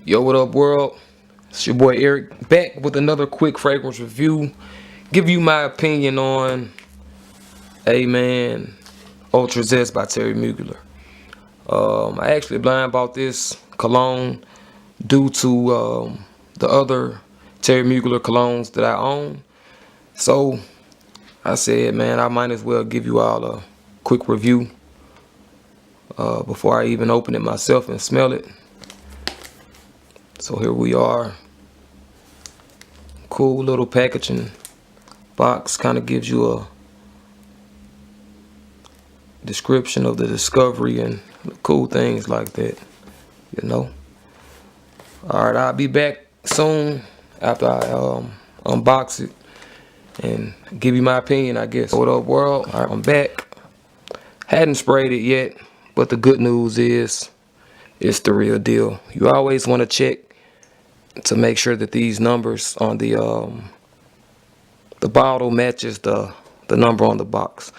Yo, what up, world? It's your boy Eric back with another quick fragrance review. Give you my opinion on Men Ultra Zest by Thierry Mugler. I actually blind bought this cologne due to the other Thierry Mugler colognes that I own. So I said, man, I might as well give you all a quick review before I even open it myself and smell it. So here we are. Cool little packaging box, kind of gives you a description of the discovery and cool things like that, you know. Alright, I'll be back soon after I unbox it and give you my opinion, I guess. What up, world? Alright, I'm back. Hadn't sprayed it yet, but the good news is it's the real deal. You always want to check to make sure that these numbers on the bottle matches the number on the box,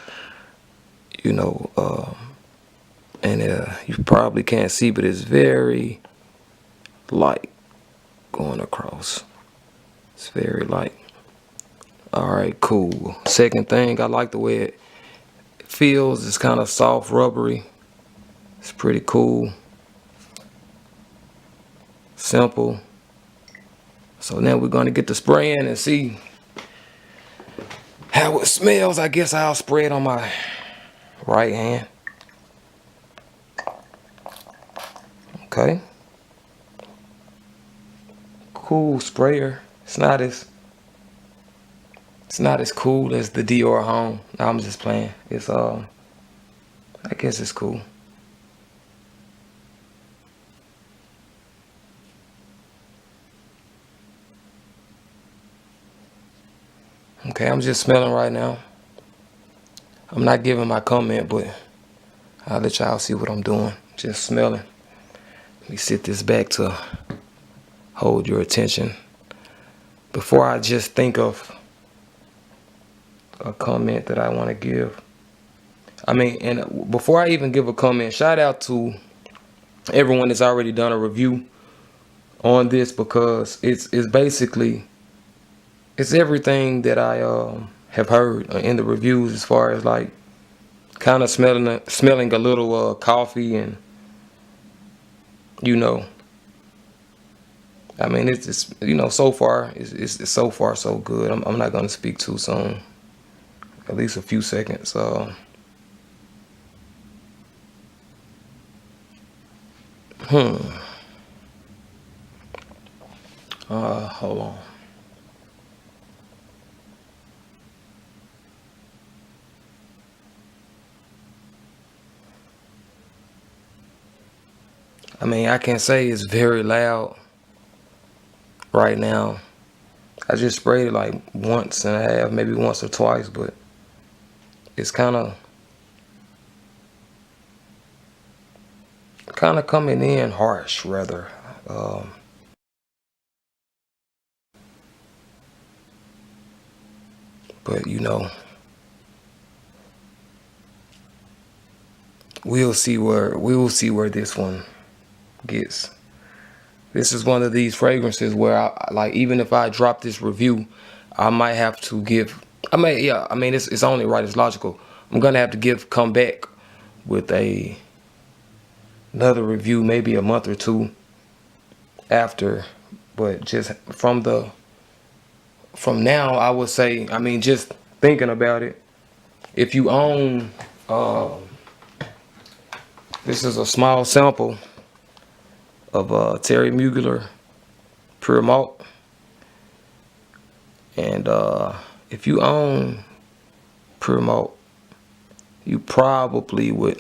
you know. And you probably can't see, but it's very light going across. It's very light. Alright, cool. Second thing, I like the way it feels. It's kind of soft, rubbery. It's pretty cool. Simple. So now we're going to get to spraying and see how it smells. I guess I'll spray it on my right hand. Okay. Cool sprayer. It's not as cool as the Dior Home. No, I'm just playing. It's I guess it's cool. Okay, I'm just smelling right now. I'm not giving my comment, but I'll let y'all see what I'm doing. Just smelling. Let me sit this back to hold your attention before I just think of a comment that I want to give. I mean, and before I even give a comment, shout out to everyone that's already done a review on this, because it's basically, it's everything that I have heard in the reviews, as far as like kind of smelling a little coffee, and you know, I mean, it's you know, so far it's so far so good. I'm not gonna speak too soon. At least a few seconds. Hold on. I mean, I can say it's very loud right now. I just sprayed it like once and a half, maybe once or twice, but it's kind of coming in harsh, rather. But you know, we will see where this one gets. This is one of these fragrances where I, like, even if I drop this review, I might have to give, I mean, it's only right, it's logical. I'm gonna have to come back with another review, maybe a month or two after. But just from now, I would say, I mean, just thinking about it, if you own, this is a small sample of Thierry Mugler Pure Malt, and if you own Pure Malt, you probably would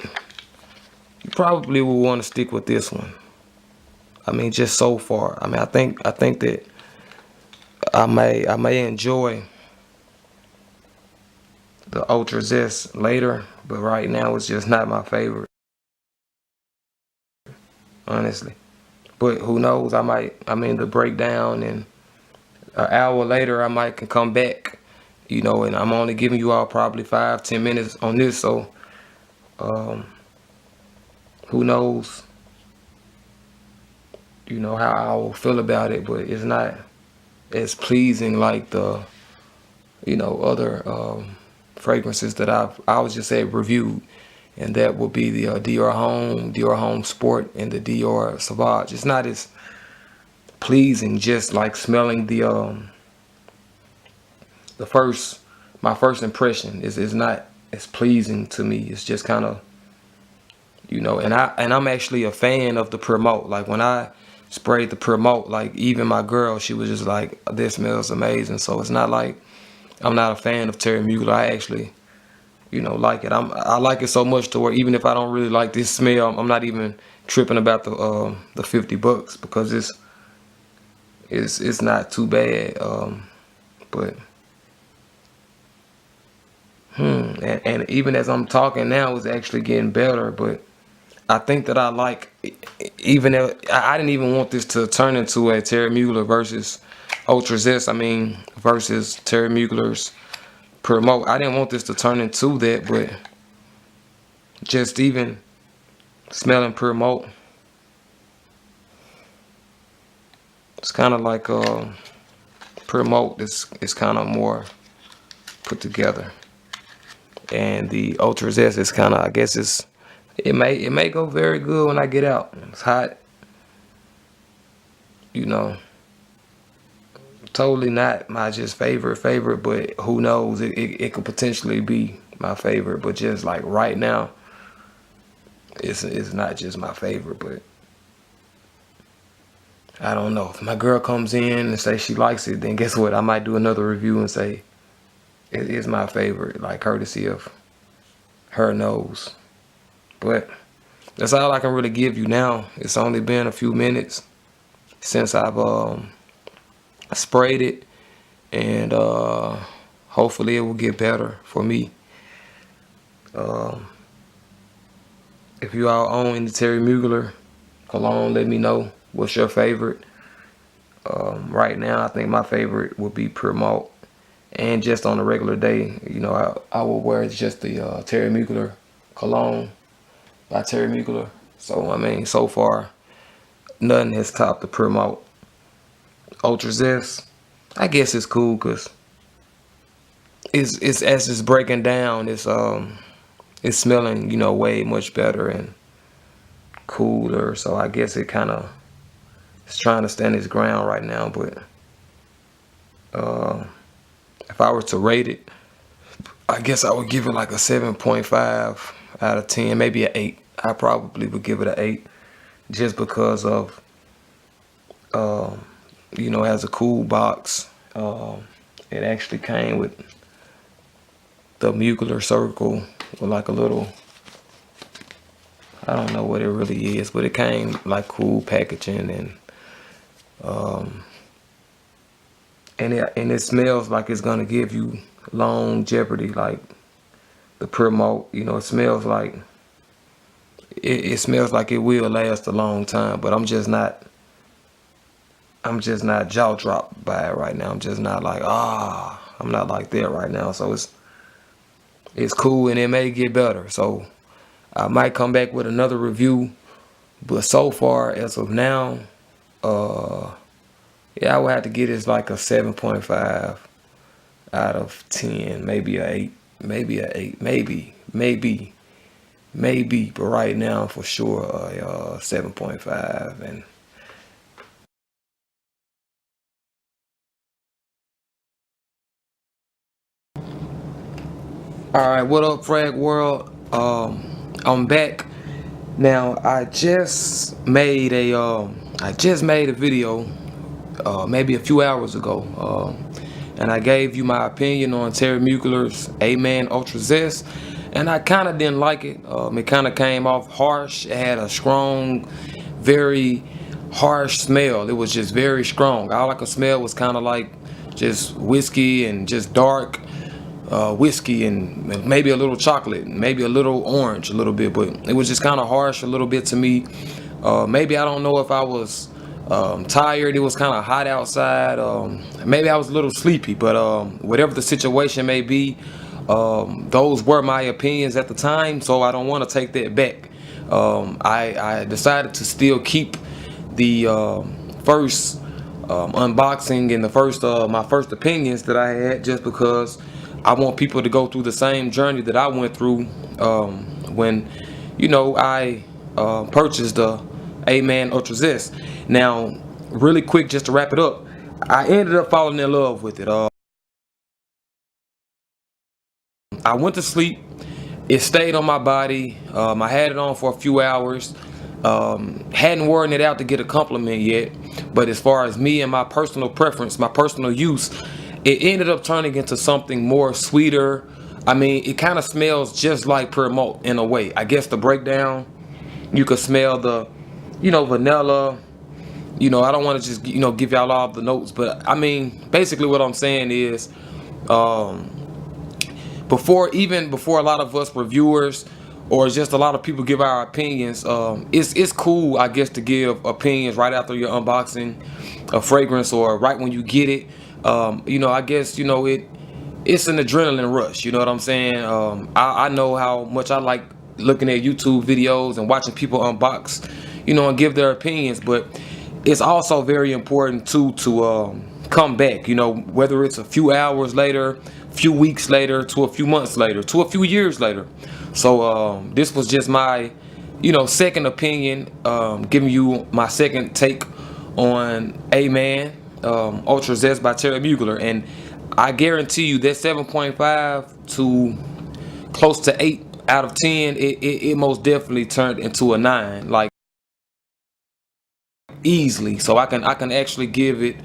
want to stick with this one. I mean, just so far. I mean, I think that I may enjoy the Ultra Zest later, but right now it's just not my favorite, honestly. But who knows? I mean, the breakdown, and an hour later I might can come back, you know. And I'm only giving you all probably 5-10 minutes on this, so who knows you know, how I will feel about it, but it's not as pleasing like the, you know, other fragrances that I would just say reviewed, and that would be the Dior Home Sport, and the Dior Sauvage. It's not as pleasing, just like smelling the first my first impression is not as pleasing to me. It's just kind of, you know, and I'm actually a fan of the Promote. Like when I sprayed the Promote, like even my girl, she was just like, this smells amazing. So it's not like I'm not a fan of Thierry Mugler. I actually, you know, like it. I like it so much to where even if I don't really like this smell, I'm not even tripping about the $50 because it's not too bad. But and even as I'm talking now, it's actually getting better. But I think that I like, even if I didn't even want this to turn into a Thierry Mugler versus Ultra Zest. I mean, versus Thierry Mugler's Promote. I didn't want this to turn into that, but just even smelling Promote, it's kind of like Promote is kind of more put together, and the Ultra Zest is kind of, I guess it may go very good when I get out. It's hot, you know. Totally not my just favorite, but who knows? It could potentially be my favorite, but just like right now, it's not just my favorite. But I don't know. If my girl comes in and say she likes it, then guess what? I might do another review and say it is my favorite, like courtesy of her nose. But that's all I can really give you now. It's only been a few minutes since I've sprayed it, and hopefully it will get better for me. If you all own any Thierry Mugler cologne, let me know what's your favorite. Right now, I think my favorite would be Pure Malt, and just on a regular day, you know, I will wear just the Thierry Mugler cologne by Thierry Mugler. So I mean, so far, nothing has topped the Pure Malt. Ultra Zest, I guess it's cool because it's as it's breaking down, it's smelling, you know, way much better and cooler. So I guess it kind of is trying to stand its ground right now. But if I were to rate it, I guess I would give it like a 7.5 out of 10, maybe an 8. I probably would give it an 8 just because of you know, it has a cool box. It actually came with the Mugler circle with like a little, I don't know what it really is, but it came like cool packaging, and it smells like it's gonna give you longevity, like the Pure Malt. You know, it smells like it smells like it will last a long time. But I'm just not jaw dropped by it right now. I'm just not like, I'm not like that right now. So it's cool, and it may get better. So I might come back with another review. But so far, as of now, yeah, I would have to get it like a 7.5 out of 10, maybe a 8, maybe a 8, maybe. But right now, for sure, 7.5. And all right, what up, Frag World? I'm back. Now, I just made a video maybe a few hours ago, and I gave you my opinion on Thierry Mugler's Men Ultra Zest, and I kind of didn't like it. It kind of came off harsh. It had a strong, very harsh smell. It was just very strong. All I could smell was kind of like just whiskey and just dark whiskey and maybe a little chocolate, maybe a little orange, a little bit, but it was just kind of harsh a little bit to me. Maybe, I don't know if I was tired. It was kind of hot outside. Maybe I was a little sleepy, but whatever the situation may be, those were my opinions at the time, so I don't want to take that back. I decided to still keep the first unboxing and the first my first opinions that I had, just because I want people to go through the same journey that I went through when, you know, I purchased the Men Ultra Zest. Now, really quick, just to wrap it up, I ended up falling in love with it. I went to sleep. It stayed on my body. I had it on for a few hours. Hadn't worn it out to get a compliment yet, but as far as me and my personal preference, my personal use, it ended up turning into something more sweeter. I mean, it kind of smells just like pure malt in a way. I guess the breakdown, you could smell the, you know, vanilla. You know, I don't want to just, you know, give y'all all the notes, but I mean, basically what I'm saying is, before a lot of us reviewers or just a lot of people give our opinions, it's cool, I guess, to give opinions right after you're unboxing a fragrance or right when you get it. You know, I guess, you know, it's an adrenaline rush, you know what I'm saying? I know how much I like looking at YouTube videos and watching people unbox, you know, and give their opinions, but it's also very important too to come back, you know, whether it's a few hours later, few weeks later, to a few months later, to a few years later. So this was just my, you know, second opinion, giving you my second take on Men Ultra Zest by Thierry Mugler, and I guarantee you that 7.5 to close to 8 out of 10, it most definitely turned into a 9, like easily. So I can actually give it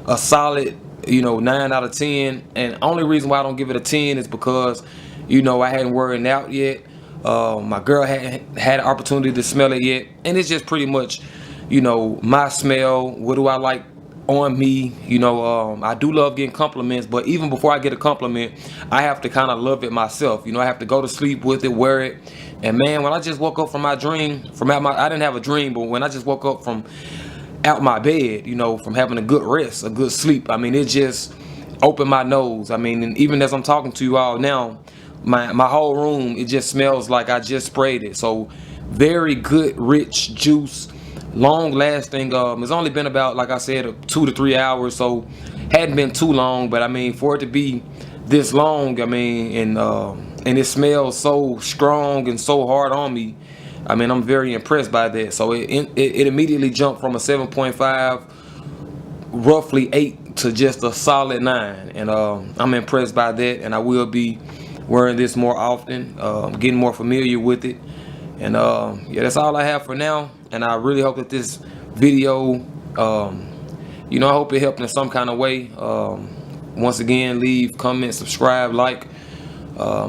a solid, you know, 9 out of 10. And only reason why I don't give it a 10 is because, you know, I hadn't worn it out yet. My girl hadn't had an opportunity to smell it yet, and it's just pretty much, you know, my smell. What do I like on me? You know, I do love getting compliments, but even before I get a compliment, I have to kind of love it myself. You know, I have to go to sleep with it, wear it, and man, when I just woke up from my dream, I didn't have a dream, but when I just woke up from out my bed, you know, from having a good rest, a good sleep, I mean, it just opened my nose. I mean, and even as I'm talking to you all now, my whole room, it just smells like I just sprayed it. So very good, rich juice, long lasting. It's only been about, like I said, 2 to 3 hours, so hadn't been too long, but I mean, for it to be this long, I mean, and it smells so strong and so hard on me, I mean, I'm very impressed by that. So it immediately jumped from a 7.5, roughly 8, to just a solid 9, and I'm impressed by that, and I will be wearing this more often, getting more familiar with it. And yeah, that's all I have for now, and I really hope that this video, you know, I hope it helped in some kind of way. Once again, leave, comment, subscribe, like,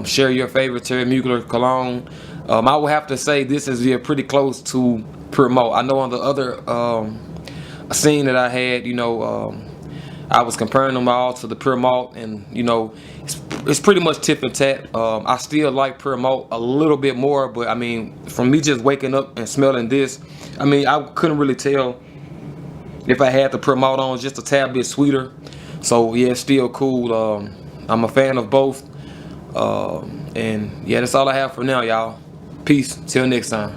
share your favorite Thierry Mugler cologne. I would have to say this is pretty close to pure malt. I know on the other scene that I had, you know, I was comparing them all to the pure malt, and you know, it's pretty much tip and tat. I still like pure malt a little bit more, but I mean, from me just waking up and smelling this, I mean, I couldn't really tell if I had the pure malt on, just a tad bit sweeter. So yeah, it's still cool. I'm a fan of both, and yeah, that's all I have for now, y'all. Peace, till next time.